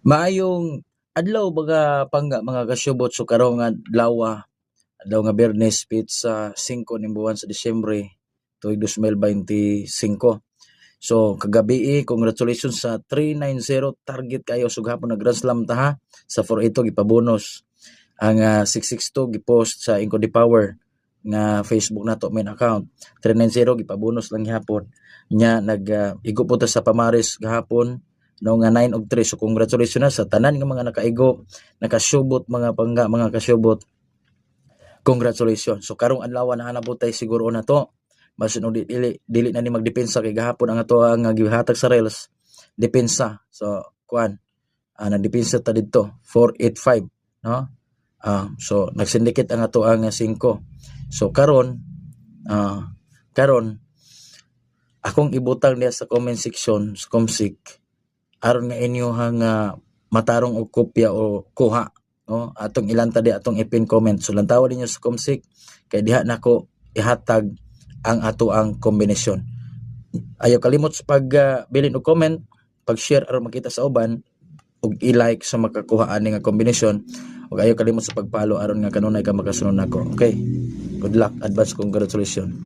Maayong adlaw mga kasyubot, so karong adlaw nga Biyernes pitsa 5 ning buwan sa Disyembre tuig 2025. So kagabi congratulations sa 390 target kayo sugapon na Grand Slam ta ha. Sa 482 gipabonus. Ang 662 gipost sa Inco the Power nga Facebook nato main account. 390 gipabonus lang gihapon. Nya igo po ta sa Pamaris gahapon no nga 9 og 3. So congratulations na sa tanan nga mga nakaigo, nakasyubot mga pangga, mga kasyubot. Congratulations. So karong adlaw na hanaputay siguro na to. Basin og dili na ni magdepensa kay gahapon ang ato ang gihatag sa Reels depensa. So kuan nagdepensa ta didto 485 no. So nagsindikit ang ato ang 5. So karon akong ibutang diya sa comment section sa Comsik aron nga inyo hang matarong og kopya o kuha no atong ilanta di atong ipin comment. So lantawa ninyo sa Comsik kay diha nako ihatag ang ato ang kombinasyon. Ayaw kalimot sa pagbilin og comment, pag-share aron makita sa uban ug i-like sa makakuha ani nga kombinasyon. Ug ayaw kalimot sa pag-follow aron nga kanunay ka makasunod nako. Okay? Good luck, advance congratulations.